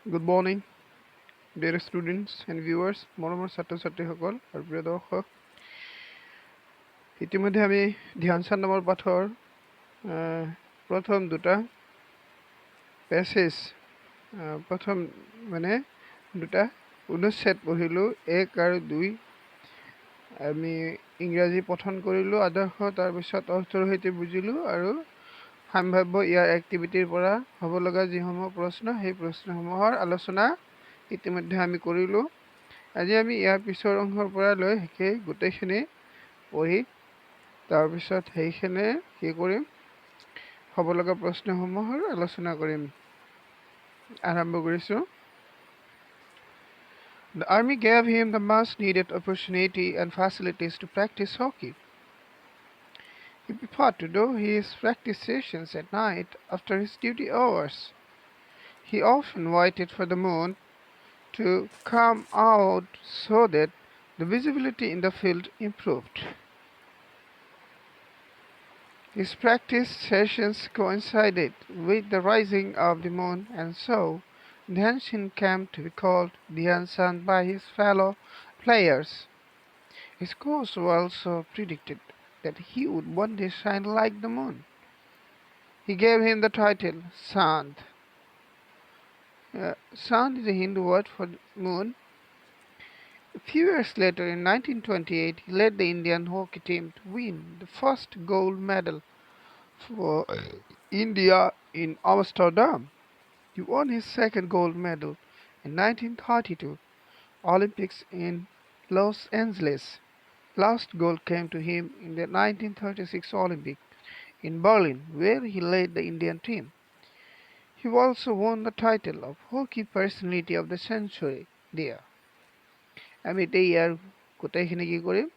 Good morning, dear students and viewers, মৰমৰ ছাত্ৰ ছাত্ৰীসকল আৰু প্ৰিয় দৰ্শক। ইতিমধ্যে আমি ধ্যানচান্দ নামৰ পাঠৰ প্ৰথম দুটা পেছেজ প্ৰথম দুটা অনুচ্ছেদ পঢ়িলোঁ, 1 আৰু 2। আমি ইংৰাজী পঠন কৰিলোঁ আদৰ্শ, তাৰপিছত অৰ্থৰ সৈতে বুজিলোঁ আৰু সম্ভাৱ্য ইয়াৰ এক্টিভিটিৰ পৰা হ'ব লগা যিসমূহ প্ৰশ্ন, সেই প্ৰশ্নসমূহৰ আলোচনা ইতিমধ্যে আমি কৰিলোঁ। আজি আমি ইয়াৰ পিছৰ অংশৰ পৰা লৈ সেই গোটেইখিনি পঢ়ি তাৰপিছত সেইখিনি কি কৰিম, হ'ব লগা প্ৰশ্নসমূহৰ আলোচনা কৰিম। আৰম্ভ কৰিছোঁ। The army gave him the much needed opportunity and facilities to practice hockey. He preferred to do his practice sessions at night after his duty hours. He often waited for the moon to come out so that the visibility in the field improved. His practice sessions coincided with the rising of the moon, and so Dhyan Chand came to be called Dhyan Chand by his fellow players. His coach also predicted that he would one day shine like the moon. He gave him the title Chand. Chand is a Hindu word for moon. A few years later, in 1928, he led the Indian hockey team to win the first gold medal for India in Amsterdam. He won his second gold medal in 1932 Olympics in Los Angeles. Last gold came to him in the 1936 Olympic in Berlin, where he led the Indian team. He also won the title of Hockey Personality of the Century there. আমি এতিয়া ইয়াৰ গোটেইখিনি কি কৰিম,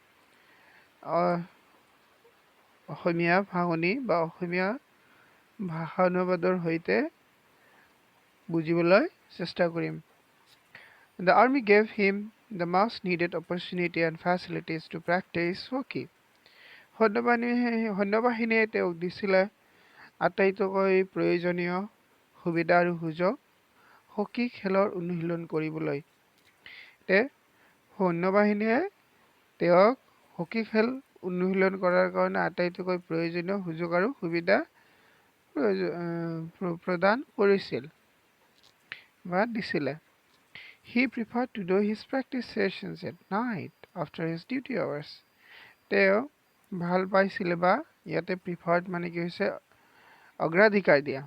অসমীয়া ভাঙনি বা অসমীয়া ভাষা অনুবাদৰ সৈতে বুজিবলৈ চেষ্টা কৰিম। The army gave him the much needed opportunity and facilities to practice hockey. সৈন্যবাহিনীয়ে তেওঁক দিছিলে আটাইতকৈ প্ৰয়োজনীয় সুবিধা আৰু সুযোগ হকী খেলৰ অনুশীলন কৰিবলৈ। সৈন্যবাহিনীয়ে তেওঁক হকী খেল অনুশীলন কৰাৰ কাৰণে আটাইতকৈ প্ৰয়োজনীয় সুযোগ আৰু সুবিধা প্ৰদান কৰিছিল বা দিছিলে। He preferred to do his practice sessions at night after his duty hours. তেওঁ ভাল পাইছিলে, বা ইয়াতে প্ৰিফাৰ্ড মানে কি হৈছে অগ্ৰাধিকাৰ দিয়া,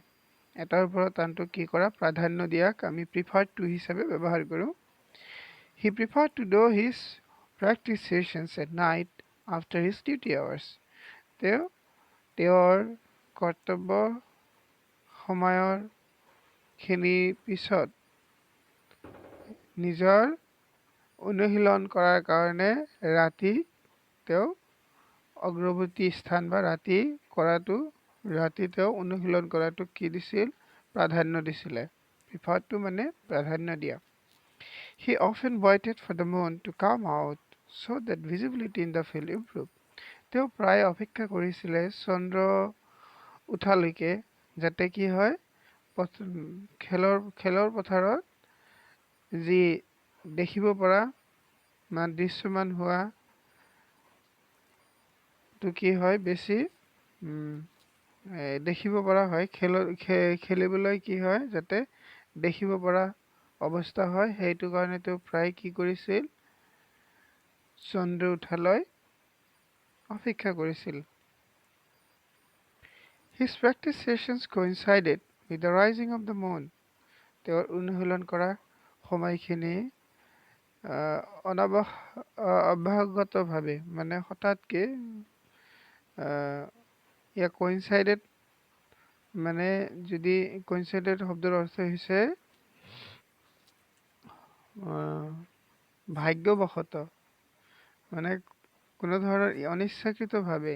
এটাৰ ওপৰত আনটো কি কৰা, প্ৰাধান্য দিয়াক আমি প্ৰিফাৰ্ড টু হিচাপে ব্যৱহাৰ কৰোঁ। He preferred to do his practice sessions at night after his duty hours. তেওঁ তেওঁৰ কৰ্তব্য সময়ৰ খিনিৰ পিছত নিজৰ অনুশীলন কৰাৰ কাৰণে ৰাতি তেওঁ অগ্ৰৱৰ্তী স্থান বা ৰাতি তেওঁ অনুশীলন কৰাটো কি দিছিল, প্ৰাধান্য দিছিলে। প্ৰিফাৰ্ডটো মানে প্ৰাধান্য দিয়া। He often waited for the moon to come out so that visibility in the field improved. তেওঁ প্ৰায় অপেক্ষা কৰিছিলে চন্দ্ৰ উঠালৈকে, যাতে কি হয়, খেলৰ পথাৰত যি দেখিব পৰা দৃশ্যমান হোৱাটো কি হয়, বেছি দেখিব পৰা হয়, খেলিবলৈ কি হয়, যাতে দেখিব পৰা অৱস্থা হয়, সেইটো কাৰণে তেওঁ প্ৰায় কি কৰিছিল, চন্দ্ৰ উঠালৈ অপেক্ষা কৰিছিল। His practice sessions coincided with the rising of the moon. তেওঁৰ অনুশীলন কৰা সময়খিনি অভ্যাসগতভাৱে মানে হঠাৎকে ইয়াক কোইনচাইডেড মানে যদি কোইনচাইডেড শব্দৰ অৰ্থ হৈছে ভাগ্যবশত, মানে কোনো ধৰণৰ অনিচ্ছাকৃতভাৱে,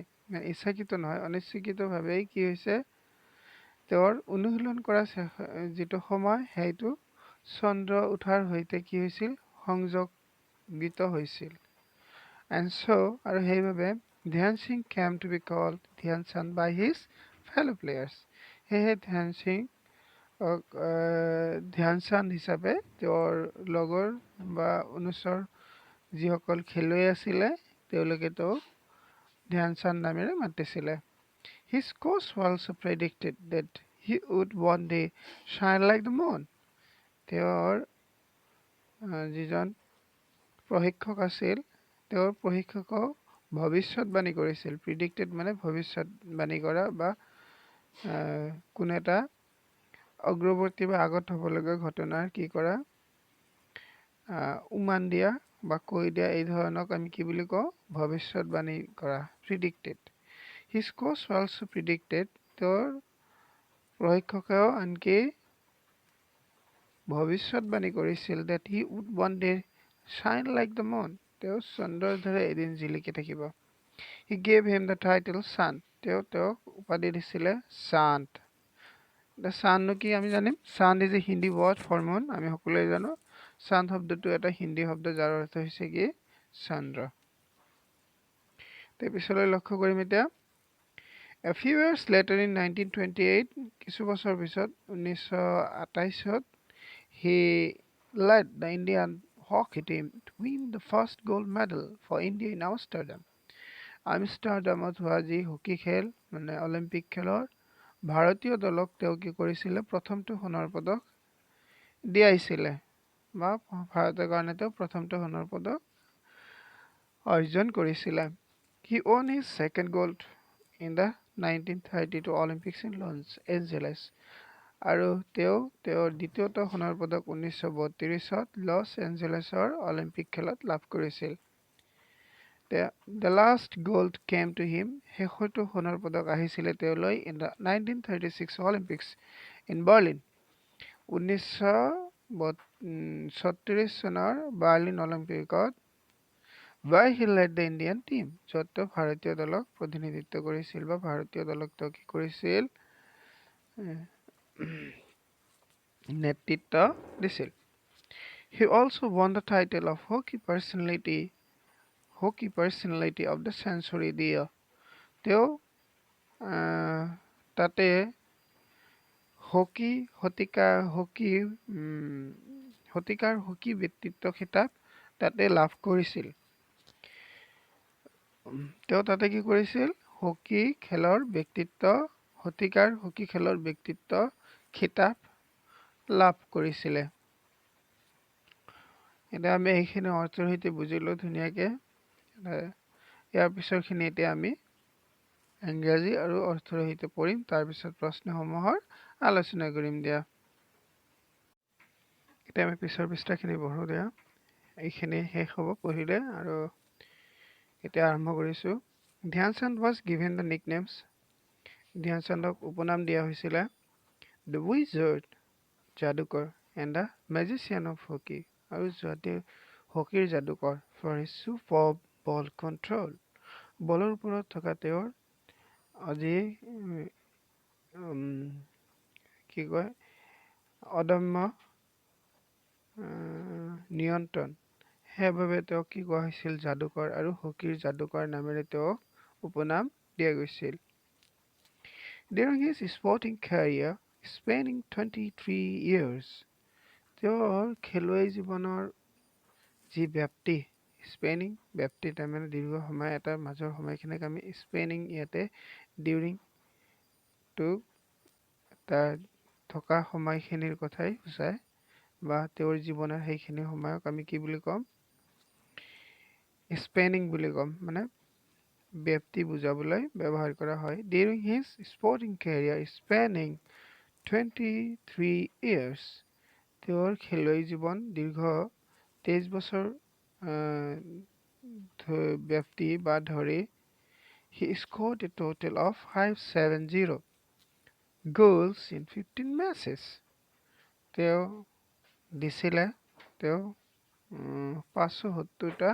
ইচ্ছাকৃত নহয়, অনিচ্ছাকৃতভাৱেই কি হৈছে, তেওঁৰ অনুশীলন কৰা যিটো সময় সেইটো চন্দ্ৰ উঠাৰ সৈতে কি হৈছিল, সংযোগিত হৈছিল। And so, আৰু সেইবাবে ধ্যান Singh came to be called ধ্যান চান্দ by his fellow players. সেয়েহে ধ্যান সিং ধ্যানচান্দ হিচাপে তেওঁৰ লগৰ বা অনুচৰ যিসকল খেলুৱৈ আছিলে তেওঁলোকে তেওঁক ধ্যানচান্দ নামেৰে মাতিছিলে। His coach also predicted that he would one day shine like the moon. তেওঁৰ যিজন প্ৰশিক্ষক আছিল তেওঁৰ প্ৰশিক্ষকক ভৱিষ্যতবাণী কৰিছিল। প্ৰিডিক্টেড মানে ভৱিষ্যতবাণী কৰা বা কোনো এটা অগ্ৰৱৰ্তী বা আগত হ'বলগীয়া ঘটনাৰ কি কৰা উমান দিয়া বা কৈ দিয়া এই ধৰণক আমি কি বুলি কওঁ ভৱিষ্যতবাণী কৰা প্ৰিডিক্টেড। His coach also predicted তেওঁৰ প্ৰশিক্ষকেও আনকি ভৱিষ্যতবাণী কৰিছিল that he would one day shine like the moon. তেওঁ চন্দ্ৰৰ দৰে এদিন জিলিকি থাকিব। He gave him the title Sun. তেওঁক উপাধি দিছিলে চান্দ। The চান্দনো কি আমি জানিম। Chand is a Hindi word for moon. আমি সকলোৱে জানো চান্দ শব্দটো এটা হিন্দী শব্দ যাৰ অৰ্থ হৈছে কি চন্দ্ৰ। তাৰ পিছলৈ লক্ষ্য কৰিম এতিয়া। A few years later in 1928, কিছু বছৰ পিছত 1928 he led the Indian hockey team to win the first gold medal for India in Amsterdam. আমষ্টাৰডামত হোৱা যি হকী খেল মানে অলিম্পিক খেলৰ ভাৰতীয় দলক তেওঁ কি কৰিছিলে প্ৰথমটো সোণৰ পদক দিয়াইছিলে বা ভাৰতৰ কাৰণে তেওঁ প্ৰথমটো সোণৰ পদক অৰ্জন কৰিছিলে। He won his second gold in the 1932 Olympics in Los Angeles. আৰু তেওঁৰ দ্বিতীয়টো সোণৰ পদক 1932 লছ এঞ্জেলেছৰ অলিম্পিক খেলত লাভ কৰিছিল। The last gold came to him. শেষৰটো সোণৰ পদক আহিছিলে তেওঁলৈ in the 1936 Olympics in Berlin. 1936 চনৰ বাৰ্লিন অলিম্পিকত where he led the Indian team. য'ত তেওঁ ভাৰতীয় দলক প্ৰতিনিধিত্ব কৰিছিল বা ভাৰতীয় দলক তেওঁ কি কৰিছিল নেতৃত্ব দিছিল। He also won the title of hockey personality of the century year. তেওঁ তাতে শতিকাৰ হকী ব্যক্তিত্ব খিতাপ তাতে লাভ কৰিছিল। তেওঁ তাতে কি কৰিছিল হকী খেলৰ শতিকাৰ হকী খেলৰ ব্যক্তিত্ব খিতাপ লাভ কৰিছিলে। এতিয়া আমি এইখিনি অৰ্থৰ সৈতে বুজিলো ধুনীয়াকে। ইয়াৰ পিছৰখিনি এতিয়া আমি ইংৰাজী আৰু অৰ্থৰ সৈতে পঢ়িম। তাৰপিছত প্ৰশ্নসমূহৰ আলোচনা কৰিম দিয়া। এতিয়া আমি পিছৰ পৃষ্ঠাখিনি পঢ়ো দিয়া। এইখিনি শেষ হ'ব পঢ়িলে আৰু এতিয়া আৰম্ভ কৰিছো। Dhyan Chand was given the nicknames. ধ্যানচান্দক উপনাম দিয়া হৈছিলে The Wizard যাদুকৰ and the Magician of Hockey আৰু হকীৰ যাদুকৰ for his superb ball control. বলৰ ওপৰত থকা তেওঁৰ আজি কি কয় অদম্য নিয়ন্ত্ৰণ সেইবাবে তেওঁক কি কোৱা হৈছিল যাদুকৰ আৰু হকীৰ যাদুকৰ নামেৰে তেওঁক উপনাম দিয়া গৈছিল। During his sporting career spanning 23 years, তেওঁৰ খেলুৱৈ জীৱনৰ যি ব্যাপ্তি স্পেনিং ব্যাপ্তি তাৰমানে দীৰ্ঘ সময় এটা মাজৰ সময়খিনিক আমি স্পেনিং ইয়াতে ডিউৰিং টু তাৰ থকা সময়খিনিৰ কথাই বুজায় বা তেওঁৰ জীৱনৰ সেইখিনি সময়ক আমি কি বুলি ক'ম স্পেনিং বুলি ক'ম মানে ব্যাপ্তি বুজাবলৈ ব্যৱহাৰ কৰা হয়। During his sporting career spanning 23 years, তেওঁৰ খেলুৱৈ জীৱন দীৰ্ঘ 23 বছৰ ব্যাপ্তি বা ধৰি he scored a total of 570 goals in 15 matches. তেওঁ দিছিলে 570টা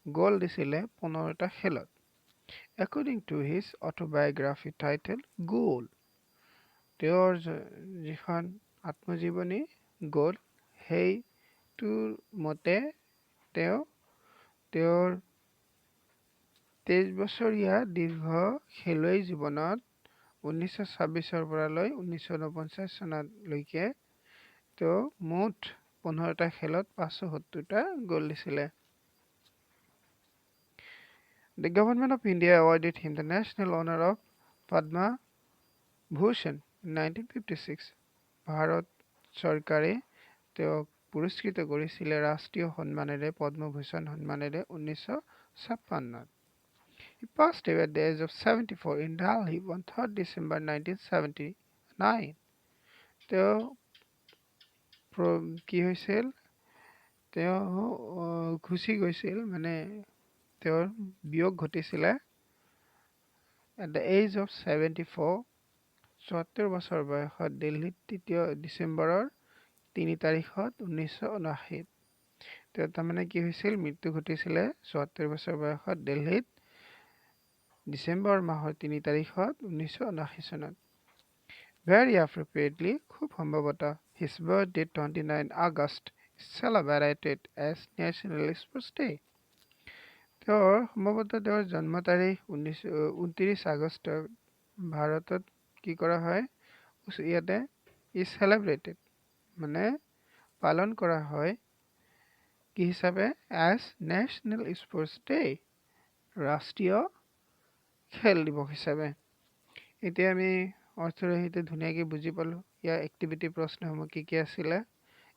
গ'ল দিছিলে 15টা খেলত। According to his autobiography titled Goal, তেওঁৰ যিখন আত্মজীৱনী গ'ল সেইটোৰ মতে তেওঁৰ 23 বছৰীয়া দীৰ্ঘ খেলুৱৈ জীৱনত 1926 পৰা লৈ 1949 চনলৈকে তেওঁ মুঠ 15টা খেলত 570টা গ'ল দিছিলে। The government of India awarded him the national honor of Padma Bhushan in 1956. Bharat চৰকাৰে তেওঁক পুৰস্কৃত কৰিছিলে ৰাষ্ট্ৰীয় সন্মানেৰে পদ্মভূষণ সন্মানেৰে 1956। He passed away at the age of 74 in Delhi on 3rd December 1979. তেওঁ কি হৈছিল, তেওঁ গুচি গৈছিল, মানে তেওঁৰ বিয়োগ ঘটিছিলে at the age of 74, 74 বছৰ বয়সত দিল্লীত 3 ডিচেম্বৰৰ 3 তাৰিখত 1979। তেওঁ তাৰমানে কি হৈছিল, মৃত্যু ঘটিছিলে 74 বছৰ বয়সত দিল্লীত ডিচেম্বৰ মাহৰ 3 তাৰিখত 1979 চনত। Very appropriately, খুব সম্ভৱতঃ, his birthday 29 August is celebrated as National Sports Day. তেওঁৰ সম্ভৱতঃ তেওঁৰ জন্ম তাৰিখ 29 আগষ্ট ভাৰতত কি কৰা হয়, ইয়াতে is celebrated মানে পালন কৰা হয় কি হিচাপে as National Sports Day, ৰাষ্ট্ৰীয় খেল দিৱস হিচাপে। এতিয়া আমি অৰ্থৰ সৈতে ধুনীয়াকৈ বুজি পালোঁ ইয়াৰ এক্টিভিটি প্ৰশ্নসমূহ কি কি আছিলে,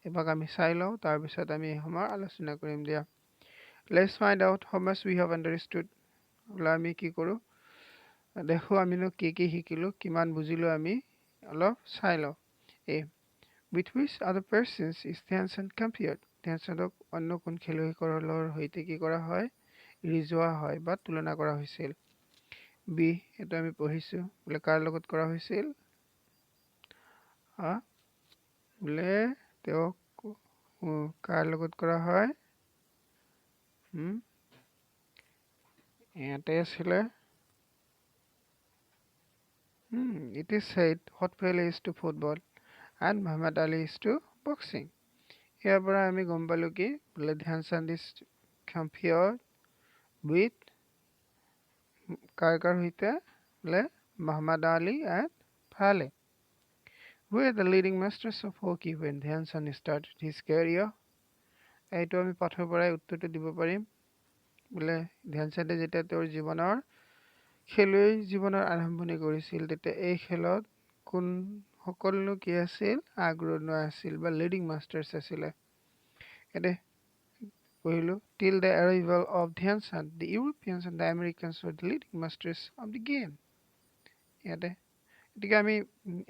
এবাক আমি চাই লওঁ, তাৰপিছত আমি এই সময় আলোচনা কৰিম দিয়া। Let's find out how much we have understood. ওলা আমি কি কৰোঁ, দেখো আমিনো কি কি শিকিলোঁ, কিমান বুজিলোঁ, আমি অলপ চাই লওঁ। With which other persons is Dhyan Chand compared? ধ্যান চান্দক অন্য কোন খেলুৱৈসকলৰ সৈতে কি কৰা হয়, ৰিজোৱা হয় বা তুলনা কৰা হৈছিল। বি, এইটো আমি পঢ়িছোঁ, বোলে কাৰ লগত কৰা হৈছিল, বোলে তেওঁক কাৰ লগত কৰা হয়, ইয়াতে আছিলে, it is said Hot Pele is to football and Muhammad Ali is to boxing. ইয়াৰ পৰা আমি গম পালোঁ কি, বোলে ধ্যান চান্দ is compared with কাৰ সৈতে, বোলে Muhammad Ali and Pele. Who are the leading masters of hockey when Dhyan Chand started his career? এইটো আমি পাঠৰ পৰাই উত্তৰটো দিব পাৰিম। বোলে ধ্যান চান্দে যেতিয়া তেওঁৰ খেলুৱৈ জীৱনৰ আৰম্ভণি কৰিছিল, তেতিয়া এই খেলত কোন সকলো কি আছিল, আগ্ৰহী আছিল বা লিডিং মাষ্টাৰ্ছ আছিলে। ইয়াতে পঢ়িলোঁ, till the arrival of Dhyan Chand, the Europeans and the Americans were the leading masters of the game. ইয়াতে গতিকে আমি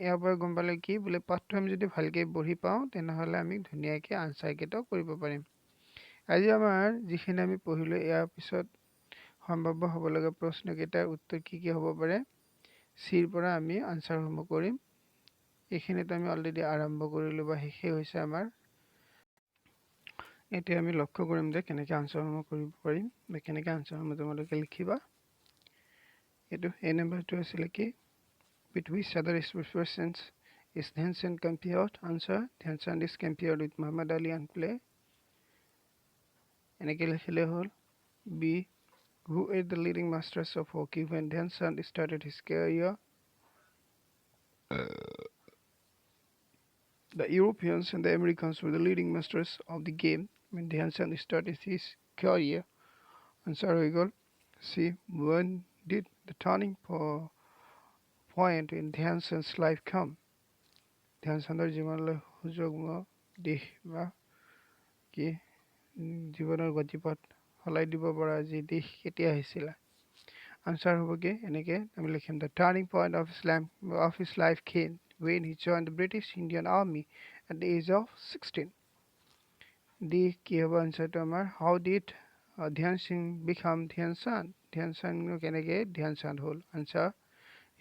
ইয়াৰ পৰা গম পালে কি, বোলে পাঠটো আমি যদি ভালকৈ পঢ়ি পাওঁ তেনেহ'লে আমি ধুনীয়াকৈ আনচাৰকেইটাও কৰিব পাৰিম। আজি আমাৰ যিখিনি আমি পঢ়িলোঁ, ইয়াৰ পিছত সম্ভাৱ্য হ'ব লগা প্ৰশ্নকেইটাৰ উত্তৰ কি কি হ'ব পাৰে, চিৰ পৰা আমি আনচাৰসমূহ কৰিম। এইখিনিতো আমি অলৰেডি আৰম্ভ কৰিলোঁ বা শেষেই হৈছে আমাৰ। এতিয়া আমি লক্ষ্য কৰিম যে কেনেকৈ আনচাৰসমূহ কৰিব পাৰিম বা কেনেকৈ আনচাৰসমূহ তোমালোকে লিখিবা। এইটো এই নম্বৰটো আছিলে কি, with which other sports persons is Dhyan Chand compared? Answer, Dhyan Chand is compared with Muhammad Ali and Pele. এনেকৈ লিখিলে হ'ল। B, who are the leading masters of hockey when Dhyan Chand started his career? The Europeans and the Americans were the leading masters of the game when Dhyan Chand started his career. Answer হৈ গ'ল। C, when did the turning point in Dhyan Chand's life come? ধ্যান চান্দৰ জীৱনলৈ সুযোগ দিশ বা কি জীৱনৰ গতিপথ সলাই দিব পৰা যি দিশ কেতিয়া আহিছিলে। আনচাৰ হ'ব কি, এনেকৈ আমি লিখিম, the turning point of his life came when he joined the British Indian Army at the age of 16. দি কি হ'ব আনচাৰটো আমাৰ, how did Dhyan Singh become Dhyan Chand? ধ্যান চান্দ কেনেকৈ ধ্যান চান্দ হ'ল। Answer,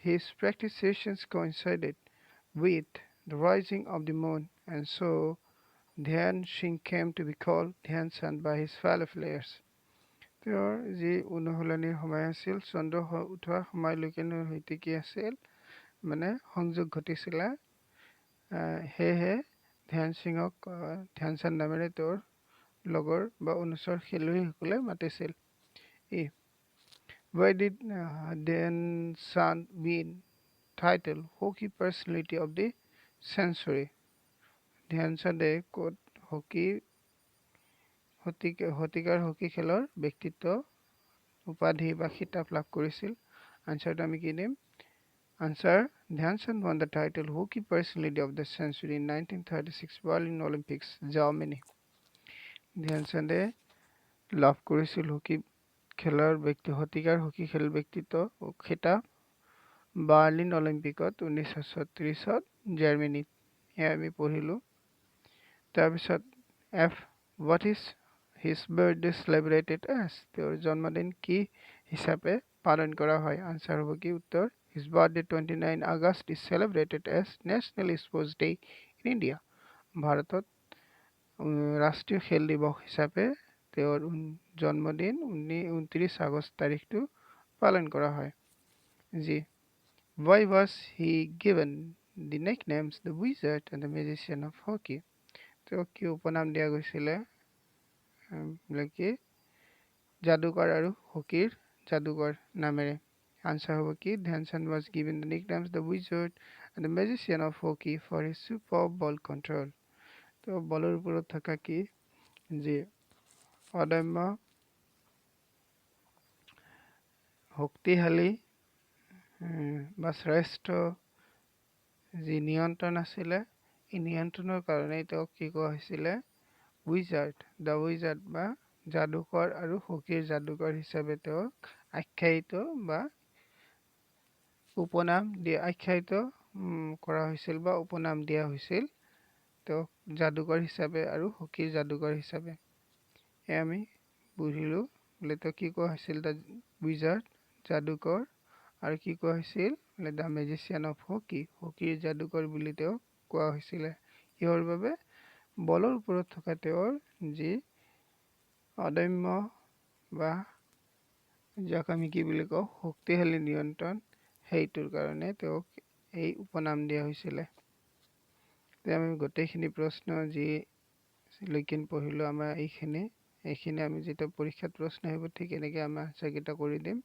his practice sessions coincided with the rising of the moon, and so Dhyan Singh came to be called Dhyan Chand by his fellow players. তেওঁৰ যি অনুশীলনীৰ সময় আছিল, চন্দ্ৰ উঠোৱাৰ সময়লৈকে সৈতে কি আছিল, মানে সংযোগ ঘটিছিলে, সেয়েহে ধ্যান সিঙক ধ্যান চান্দ নামেৰে তেওঁৰ লগৰ বা অনুচৰ খেলুৱৈসকলে মাতিছিল। Why did Dhyan Chand win title Hockey Personality of the Century. ধ্যানচাঁদে ক'ত শতিকাৰ হকী খেলৰ ব্যক্তিত্ব উপাধি বা খিতাপ লাভ কৰিছিল? আনচাৰটো আমি কি দিম? Answer: Dhyanchand won the title Hockey Personality of the Century in 1936 Berlin Olympics, Germany. ধ্যানচাঁদে লাভ কৰিছিল শতিকাৰ হকী খেল ব্যক্তিত্ব খিতাপ বাৰ্লিন অলিম্পিকত 1936 জাৰ্মানীত। এয়া আমি পঢ়িলোঁ। তাৰপিছত F, what is his birthday celebrated as? তেওঁৰ জন্মদিন কি হিচাপে পালন কৰা হয়? আনচাৰ হ'ব কি? উত্তৰ: his birthday 29 August is celebrated as national sports day in India. ভাৰতত ৰাষ্ট্ৰীয় খেল দিৱস হিচাপে তেওঁৰ জন্মদিন 29 আগষ্ট তাৰিখটো পালন কৰা হয়। G, why was he given the nicknames the wizard and the magician of hockey? তেওঁক কি উপনাম দিয়া গৈছিলে? কি যাদুকৰ আৰু হকীৰ যাদুকৰ নামেৰে। আনচাৰ হ'ব কি? Dhyanchand was given the nicknames the wizard and the magician of hockey for his superb ball control. তো বলৰ ওপৰত থকা কি যি অদম্য শক্তিশালী বা শ্ৰেষ্ঠ যি নিয়ন্ত্ৰণ আছিলে, এই নিয়ন্ত্ৰণৰ কাৰণেই তেওঁক কি কোৱা হৈছিলে? দ্য উইজাৰ্ড বা যাদুকৰ আৰু হকীৰ যাদুকৰ হিচাপে তেওঁক আখ্যায়িত বা আখ্যায়িত কৰা হৈছিল বা উপনাম দিয়া হৈছিল তেওঁক যাদুকৰ হিচাপে আৰু হকীৰ যাদুকৰ হিচাপে। এয়া আমি বুজিলোঁ। বোলে তেওঁক কি কোৱা হৈছিল? দ্য উইজাৰ্ড যাদুকৰ, আৰু কি কোৱা হৈছিল? বোলে দ্য মেজিচিয়ান অফ হকী, হকীৰ যাদুকৰ বুলি তেওঁক কোৱা হৈছিলে। ইহৰ বাবে বলৰ ওপৰত থকা তেওঁৰ যি অদম্য বা যাক আমি কি বুলি কওঁ শক্তিশালী নিয়ন্ত্ৰণ, সেইটোৰ কাৰণে তেওঁক এই উপনাম দিয়া হৈছিলে। আমি গোটেইখিনি প্ৰশ্ন যি লৈকে পঢ়িলোঁ আমাৰ এইখিনি আমি যেতিয়া পৰীক্ষাত প্ৰশ্ন আহিব ঠিক এনেকৈ আমি আনচাৰকেইটা কৰি দিম।